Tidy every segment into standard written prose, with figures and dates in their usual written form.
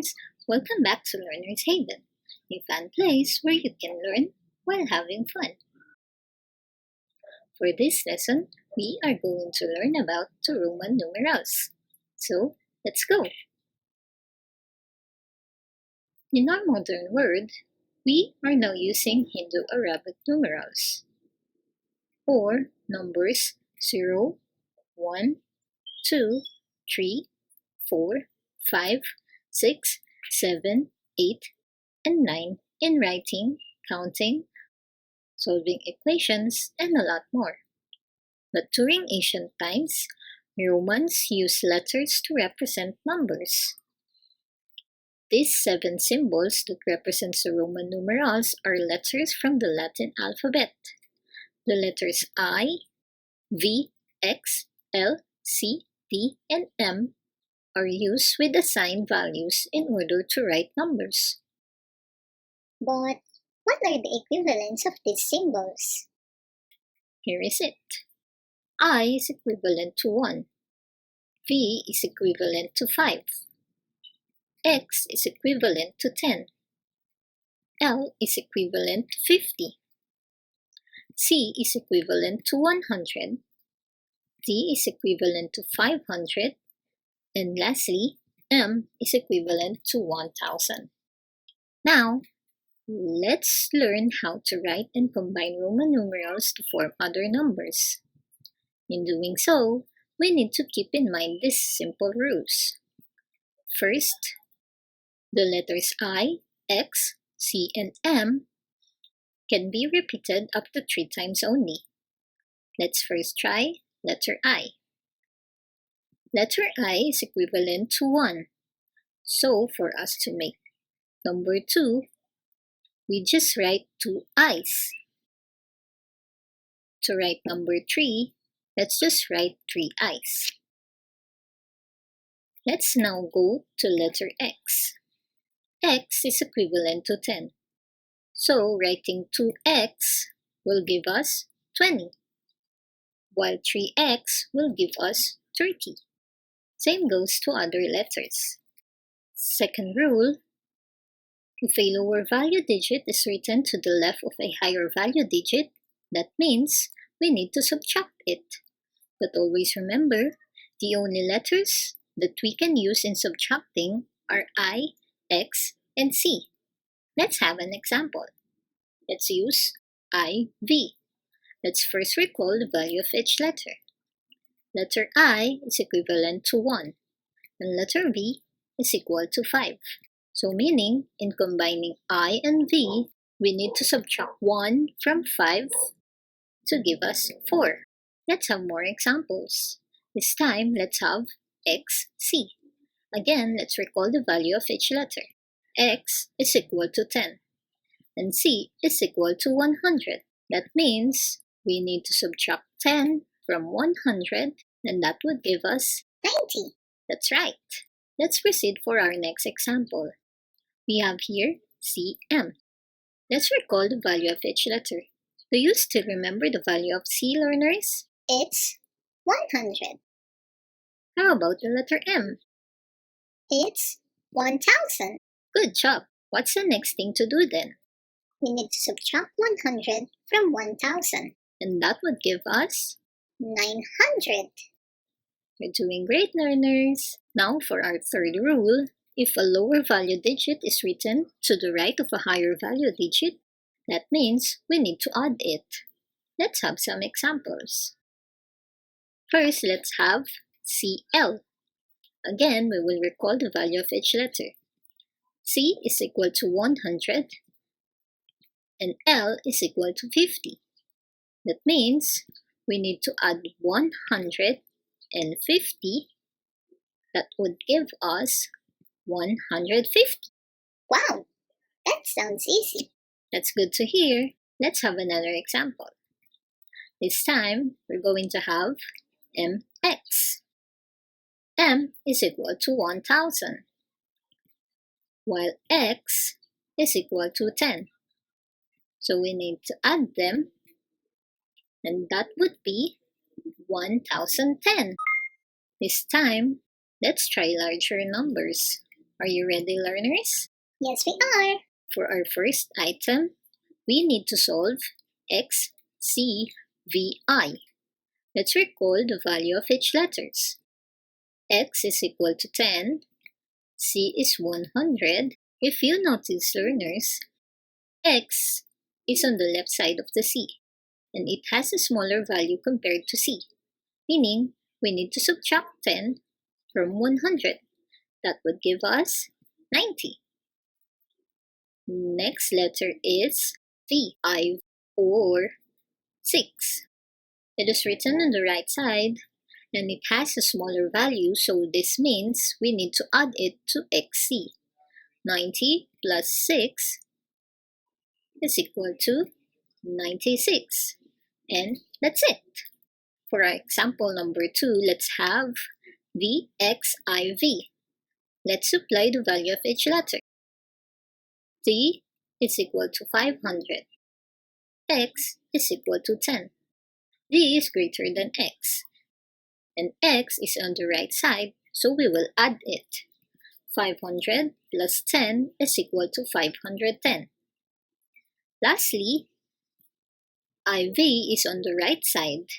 learners, welcome back to Learner's Haven, a fun place where you can learn while having fun. For this lesson, we are going to learn about the Roman numerals. So, let's go! In our modern world, we are now using Hindu-Arabic numerals, or numbers 0, 1, 2, 3, 4, 5, 6, 7, 8, and 9 in writing, counting, solving equations, and a lot more. But during ancient times, Romans used letters to represent numbers. These 7 symbols that represent the Roman numerals are letters from the Latin alphabet. The letters I, V, X, L, C, D, and M are used with assigned values in order to write numbers. But what are the equivalents of these symbols? Here is it. I is equivalent to 1. V is equivalent to 5. X is equivalent to 10. L is equivalent to 50. C is equivalent to 100. D is equivalent to 500. And lastly, M is equivalent to 1000. Now, let's learn how to write and combine Roman numerals to form other numbers. In doing so, we need to keep in mind these simple rules. First, the letters I, X, C, and M can be repeated up to 3 times only. Let's first try letter I. Letter I is equivalent to 1. So, for us to make number 2, we just write 2 I's. To write number 3, let's just write 3 I's. Let's now go to letter X. X is equivalent to 10. So, writing 2x will give us 20, while 3x will give us 30. Same goes to other letters. Second rule, if a lower value digit is written to the left of a higher value digit, that means we need to subtract it. But always remember, the only letters that we can use in subtracting are I, X, and C. Let's have an example. Let's use I, V. Let's first recall the value of each letter. Letter I is equivalent to 1, and letter V is equal to 5. So meaning, in combining I and V, we need to subtract 1 from 5 to give us 4. Let's have more examples. This time, let's have X, C. Again, let's recall the value of each letter. X is equal to 10, and C is equal to 100. That means we need to subtract 10 from 100, and that would give us 90. That's right. Let's proceed for our next example. We have here CM. Let's recall the value of each letter. Do you still remember the value of C, learners? It's 100. How about the letter M? It's 1000. Good job. What's the next thing to do then? We need to subtract 100 from 1000. And that would give us 900. You're doing great, learners. Now for our third rule. If a lower value digit is written to the right of a higher value digit, that means we need to add it. Let's have some examples. First, let's have CL. Again, we will recall the value of each letter. C is equal to 100 and L is equal to 50. That means we need to add 150. That would give us 150. Wow, that sounds easy. That's good to hear. Let's have another example. This time, we're going to have MX. M is equal to 1000, while X is equal to 10. So we need to add them, and that would be 1010. This time, let's try larger numbers. Are you ready, learners? Yes, we are. For our first item, we need to solve x, c, v, I. Let's recall the value of each letters. X is equal to 10, c is 100. If you notice, learners, x is on the left side of the c, and it has a smaller value compared to c, meaning we need to subtract 10 from 100. That would give us 90. Next letter is V, I, or 6. It is written on the right side, and it has a smaller value, so this means we need to add it to XC. 90 plus 6 is equal to 96. And that's it. For our example number 2, let's have VXIV. Let's supply the value of each letter. V is equal to 500. X is equal to 10. V is greater than X. And X is on the right side, so we will add it. 500 plus 10 is equal to 510. Lastly, IV is on the right side,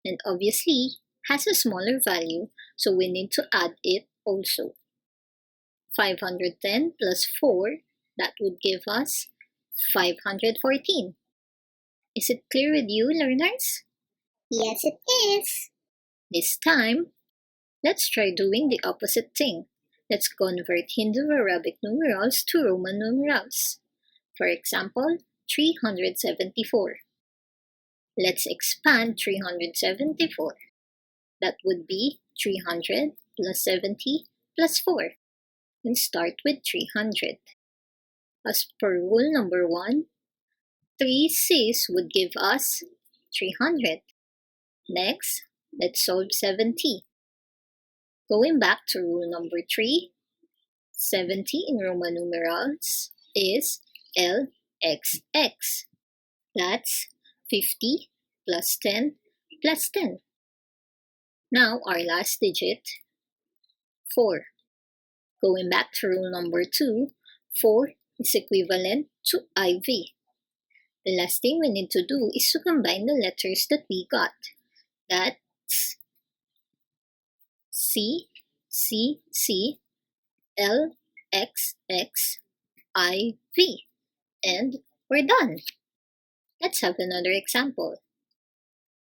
and obviously has a smaller value, so we need to add it also. 510 plus 4, that would give us 514. Is it clear with you, learners? Yes, it is. This time, let's try doing the opposite thing. Let's convert Hindu-Arabic numerals to Roman numerals. For example, 374. Let's expand 374. That would be 300 plus 70 plus 4. And start with 300. As per rule number 1, 3 C's would give us 300. Next, let's solve 70. Going back to rule number 3, 70 in Roman numerals is LXX. That's 50 plus 10 plus 10. Now our last digit, 4. Going back to rule number 2, 4 is equivalent to IV. The last thing we need to do is to combine the letters that we got. That's C, C, C, L, X, X, I, V. And we're done. Let's have another example.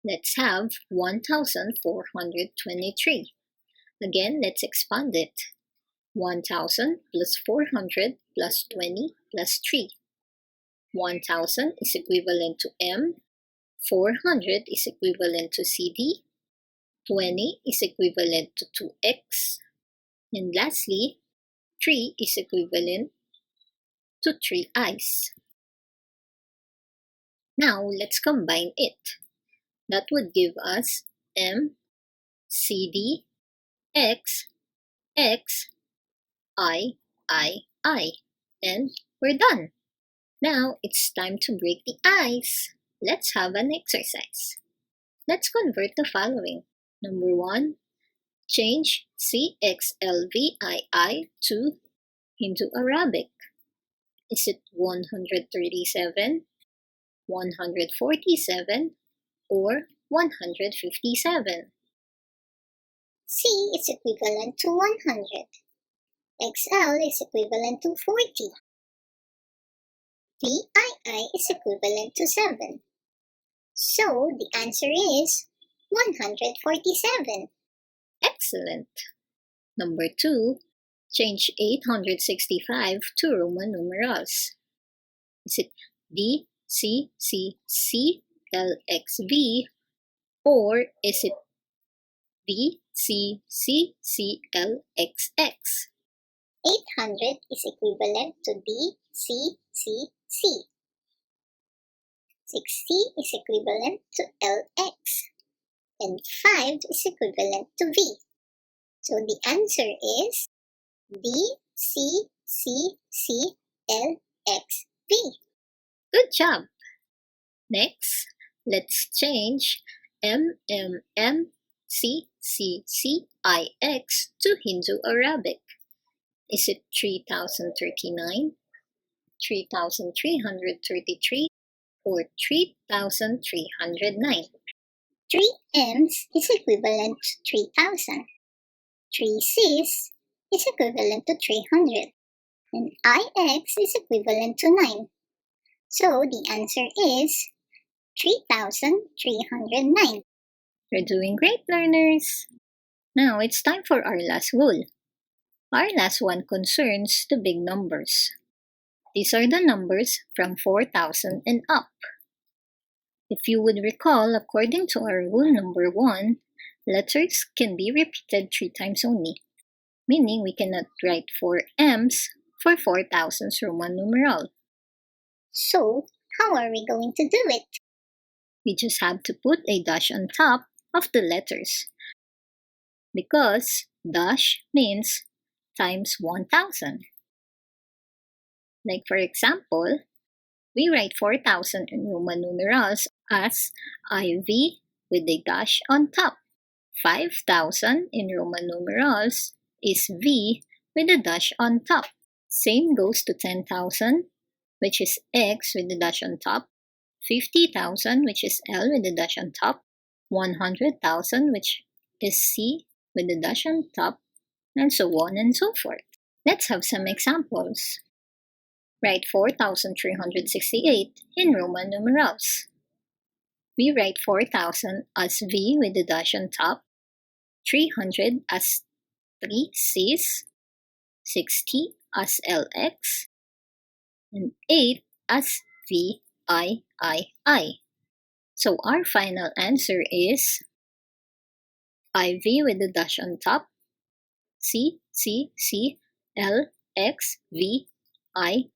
Let's have 1,423. Again, let's expand it. 1,000 plus 400 plus 20 plus 3. 1,000 is equivalent to M. 400 is equivalent to CD. 20 is equivalent to 2x. And lastly, 3 is equivalent to 3 i's. Now, let's combine it. That would give us M, CD, X, X, I, and we're done. Now, it's time to break the i's. Let's have an exercise. Let's convert the following. Number 1, change CXLVII to Hindu-Arabic. Is it 137, 147, or 157? C is equivalent to 100. XL is equivalent to 40. VII is equivalent to 7. So the answer is 147. Excellent. Number 2, change 865 to Roman numerals. Is it D, C, C, C, L, X, V, or is it D, C, C, C, L, X, X? 800 is equivalent to D, C, C, C. 60 is equivalent to LX. And 5 is equivalent to V. So the answer is D, C, C, C, L, X, V. Good job! Next, let's change MMM, CCCIX to Hindu-Arabic. Is it 3,039, 3,333, or 3,309? 3 m's is equivalent to 3,000. 3 c's is equivalent to 300. And ix is equivalent to 9. So the answer is 3,309. You're doing great, learners! Now it's time for our last rule. Our last one concerns the big numbers. These are the numbers from 4,000 and up. If you would recall, according to our rule number 1, letters can be repeated 3 times only, meaning we cannot write 4 M's for 4,000's Roman numeral. So, how are we going to do it? We just have to put a dash on top of the letters, because dash means times 1,000. Like for example, we write 4,000 in Roman numerals as IV with a dash on top. 5,000 in Roman numerals is V with a dash on top. Same goes to 10,000, which is X with a dash on top. 50,000, which is L with a dash on top. 100,000, which is C with a dash on top, and so on and so forth. Let's have some examples. Write 4,368 in Roman numerals. We write 4,000 as V with a dash on top, 300 as 3 C's, 60 as LX, and 8 as VIII. So our final answer is IV with a dash on top, C, C, C, L, X, V, I.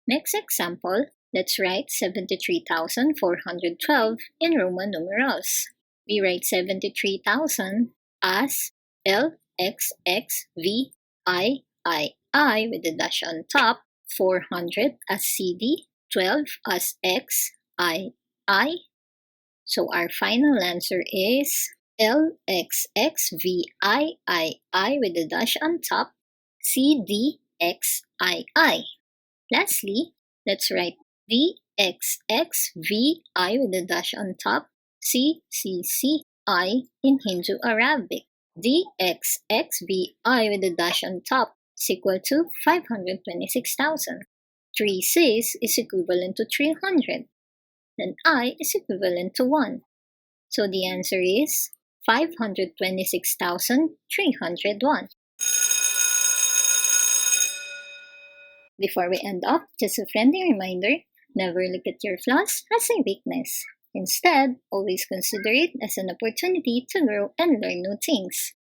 Next example, let's write 73,412 in Roman numerals. We write 73,000 as LXXVIII with a dash on top, 400 as CD, 12 as XII. So our final answer is LXXVIII with a dash on top, CDXII. Lastly, let's write DXXVI with a dash on top, CCCI in Hindu Arabic. DXXVI with a dash on top is equal to 526,000. 3 C's is equivalent to 300, and I is equivalent to 1. So the answer is 526,301. Before we end off, just a friendly reminder, never look at your flaws as a weakness. Instead, always consider it as an opportunity to grow and learn new things.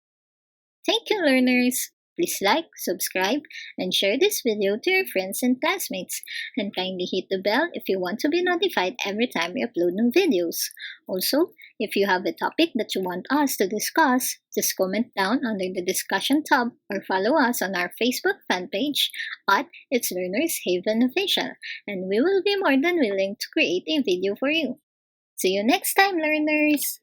Thank you, learners! Please like, subscribe, and share this video to your friends and classmates. And kindly hit the bell if you want to be notified every time we upload new videos. Also, if you have a topic that you want us to discuss, just comment down under the discussion tab or follow us on our Facebook fan page at It's Learners Haven Official, and we will be more than willing to create a video for you. See you next time, learners!